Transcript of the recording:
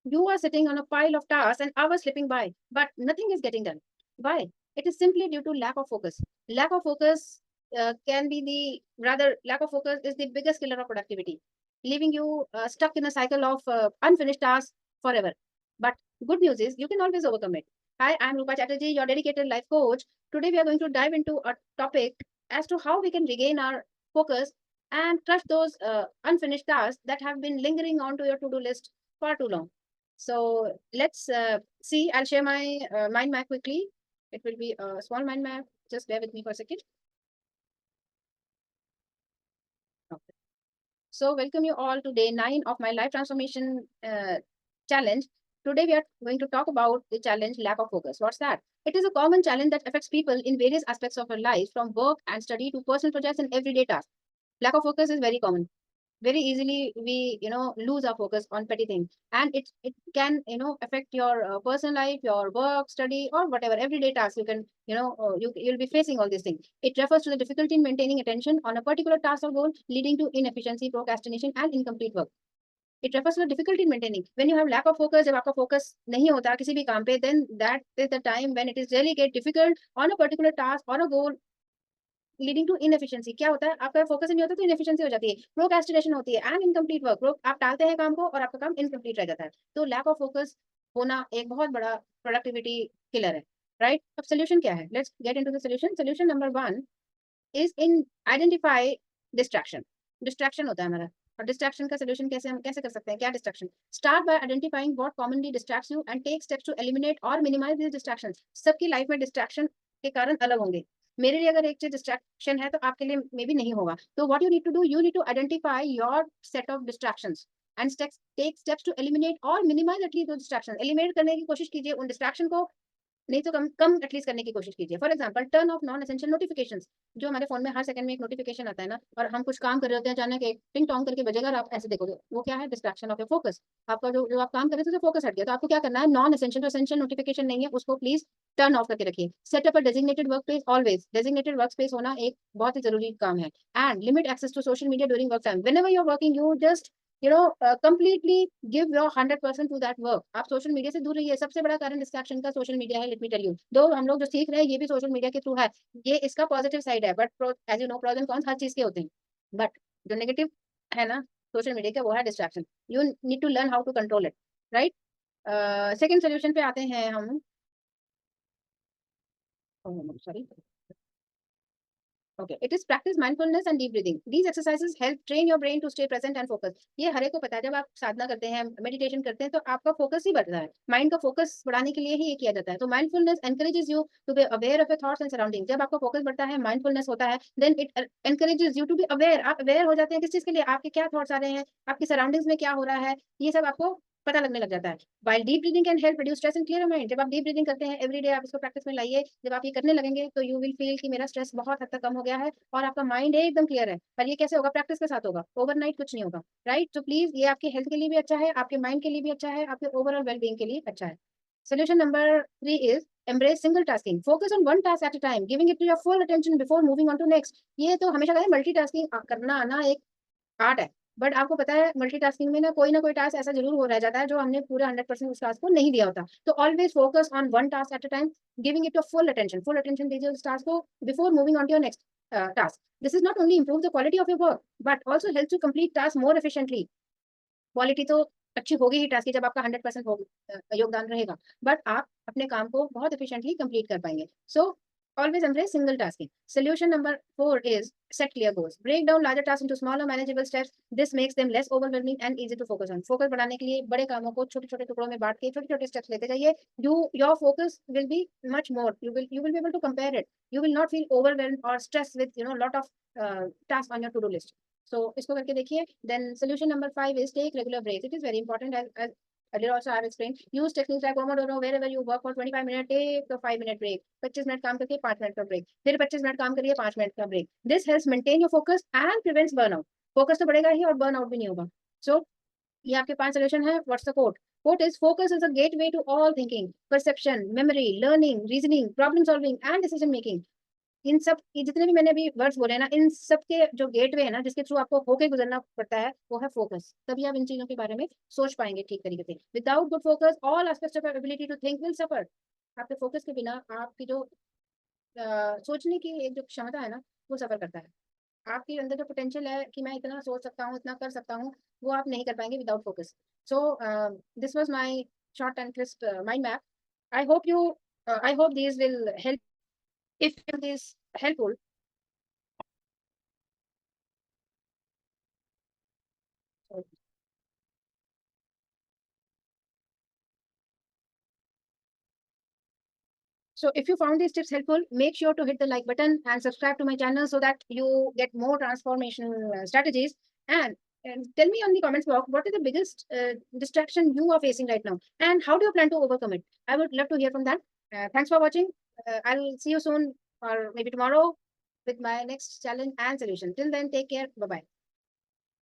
You are sitting on a pile of tasks and hours slipping by, but nothing is getting done. Why? It is simply due to lack of focus. Lack of focus can be lack of focus is the biggest killer of productivity, leaving you stuck in a cycle of unfinished tasks forever. But good news is you can always overcome it. Hi, I'm Rupa Chatterjee, your dedicated life coach. Today we are going to dive into a topic as to how we can regain our focus and crush those unfinished tasks that have been lingering onto your to-do list far too long. So let's see. I'll share my mind map quickly. It will be a small mind map. Just bear with me for a second. Okay. So welcome you all to day 9 of my life transformation challenge. Today we are going to talk about the challenge lack of focus. What's that? It is a common challenge that affects people in various aspects of our lives, from work and study to personal projects and everyday tasks. Lack of focus is very common. Very easily we lose our focus on petty things, and it can affect your personal life, your work, study, or whatever everyday task. You can you'll be facing all these things. It refers to the difficulty in maintaining attention on a particular task or goal, leading to inefficiency, procrastination, and incomplete work. It refers to the difficulty in maintaining. When you have lack of focus, जब आपका focus नहीं होता किसी भी काम पे, then that is the time when it is really get difficult on a particular task or a goal, leading to inefficiency. क्या होता है, आपका फोकस नहीं होता तो इनएफिशिएंसी हो जाती है, प्रोक्रेस्टिनेशन होती है, एंड इनकम्प्लीट वर्क. आप टालते हैं काम को और आपका काम इनकम्प्लीट रह जाता है. तो लैक ऑफ फोकस होना एक बहुत बड़ा प्रोडक्टिविटी किलर है. राइट. अब सोल्यूशन क्या है? Let's get into the solution. Solution number 1 is in identify distraction. Distraction होता है हमारा, और डिस्ट्रैक्शन का सोल्यूशन कैसे हम कैसे कर सकते हैं? क्या distraction? Start by identifying what commonly distracts you and take steps to eliminate और मिनिमाइज दिस डिस्ट्रैक्शंस. सबकी लाइफ में डिस्ट्रैक्शन के कारण अलग होंगे. मेरे लिए अगर एक चीज डिस्ट्रैक्शन है तो आपके लिए मे बी नहीं होगा. तो what you need to do, you need to identify your set of distractions and take steps to eliminate और मिनिमाइज एटलीस्ट दो डिस्ट्रैक्शन. एलिमिनेट करने की कोशिश कीजिए उन डिस्ट्रैक्शन को, नहीं तो कम कम एटलीस्ट करने की कोशिश कीजिए. For example, turn off non essential notifications. जो हमारे फोन में हर सेकंड में एक नोटिफिकेशन आता है ना, और हम कुछ काम कर रहे होते हैं, अचानक एक टिंग टोंग करके बजेगा और आप ऐसे देखोगे, वो क्या है? Distraction of your focus. आपका जो आप काम कर रहे थे, फोकस हट गया. तो आपको क्या करना है? नॉन एसेंशियल, जो एसेंशियल नोटिफिकेशन नहीं है उसको प्लीज टर्न ऑफ करके रखिए. Setup a designated work place. Always designated work space होना एक बहुत ही जरूरी काम है. And limit access to social media during work time. Whenever you are working, you just completely give your 100% to that work. आप सोशल मीडिया से दूर रहिए. सबसे बड़ा कारण डिस्ट्रैक्शन का सोशल मीडिया है. लेट मी टेल यू, दो हम लोग जो सीख रहे हैं ये भी सोशल मीडिया के थ्रू है. ये इसका पॉजिटिव साइड है, but as you know pros and cons हर चीज के होते हैं. बट जो नेगेटिव है ना सोशल मीडिया का, वो है distraction. You need to learn how to control it. Right. Second solution पे आते हैं हम. Sorry. Okay, it is practice mindfulness and deep breathing. These exercises help train your brain to stay present and focused. ये हर एक को पता है, जब आप साधना करते हैं, मेडिटेशन करते हैं, तो आपका फोकस ही बढ़ता है. माइंड का फोकस बढ़ाने के लिए ही ये किया जाता है. तो mindfulness encourages you to be aware of your thoughts and surrounding. जब आपका फोकस बढ़ता है, माइंडफुलनेस होता है, then it encourages you to be aware. आप अवेयर हो जाते हैं किस चीज के लिए, आपके क्या थॉट्स आ रहे हैं, आपकी सराउंडिंग्स में क्या हो रहा है, ये सब आपको पता लगने लग जाता है. While deep breathing can help reduce stress and clear your mind. जब आप डीप ब्रीदिंग करते हैं एवरी डे, आप इसको प्रैक्टिस में लाइए. जब आप ये करने लगेंगे तो यू विल फील कि मेरा स्ट्रेस बहुत हद तक कम हो गया है और आपका माइंड एकदम क्लियर है. पर ये कैसे होगा? प्रैक्टिस के साथ होगा. ओवरनाइट कुछ नहीं होगा. राइट. तो प्लीज, ये आपके हेल्थ के लिए भी अच्छा है, आपके माइंड के लिए भी अच्छा है, आपके ओवरऑल वेलबींग के लिए अच्छा है. Solution number 3 is embrace single tasking. Focus on one task at a time, giving it to your full attention before moving on to next. ये तो हमेशा कहते हैं मल्टीटास्किंग करना आना एक आर्ट है. बट आपको पता है मल्टीटास्किंग में ना कोई टास्क ऐसा जरूर हो रह जाता है जो हमने पूरा 100% उस टास्क को नहीं दिया होता. तो always focus on one task at a time, giving it your full attention. Full attention दीजिए उस टास्क को before moving on to your next task. This is not only improve the quality of your work, but also help to complete task more efficiently. Quality तो अच्छी होगी ही task की जब आपका 100% योगदान रहेगा, बट आप अपने काम को बहुत एफिशिएंटली कंप्लीट कर पाएंगे. सो always embrace single tasking. Solution number 4 is set clear goals. Break down larger tasks into smaller manageable steps. This makes them less overwhelming and easy to focus on. Focus बढ़ाने के लिए बड़े कामों को छोटे छोटे टुकड़ों में बांट के छोटे छोटे स्टेप्स लेते जाइए. Your focus will be much more. You will be able to compare it. You will not feel overwhelmed or stressed with lot of tasks on your to do list. So इसको करके देखिए. Then solution number 5 is take regular breaks. It is very important, as earlier also I have explained. Use techniques like Pomodoro. Wherever you work for 25 minutes, take a 5-minute break. 25 minute काम करके 5 minute का break, फिर 25 minute काम करिए, 5 minute का break. This helps maintain your focus and prevents burnout. Focus तो बढ़ेगा ही और बर्नआउट भी नहीं होगा. सो ये आपके 5 सोल्यूशन है. What's the quote? Quote is focus is a gateway to all thinking, perception, memory, learning, reasoning, problem solving and decision making. इन सब ये जितने भी मैंने अभी वर्ड्स बोले हैं ना, इन सब के जो गेटवे है ना, जिसके थ्रू आपको होके गुजरना पड़ता है, वो है फोकस। तभी आप इन चीज़ों के बारे में सोच पाएँगे ठीक तरीके से। Without good focus, all aspects of your ability to think will suffer. आपके फोकस के बिना आपकी जो सोचने की एक जो क्षमता है ना, वो सफर करता है। आपके अंदर जो पोटेंशियल है कि मैं इतना सोच सकता हूँ, इतना कर सकता हूँ, वो आप नहीं कर पाएँगे without focus. So this was my short and crisp mind map. I hope you, I hope these will help. If it is helpful, so so if you found these tips helpful, make sure to hit the like button and subscribe to my channel so that you get more transformational strategies. And tell me on the comments box what is the biggest distraction you are facing right now, and how do you plan to overcome it? I would love to hear from that. Thanks for watching. I'll see you soon or maybe tomorrow with my next challenge and solution. Till then, take care. Bye bye.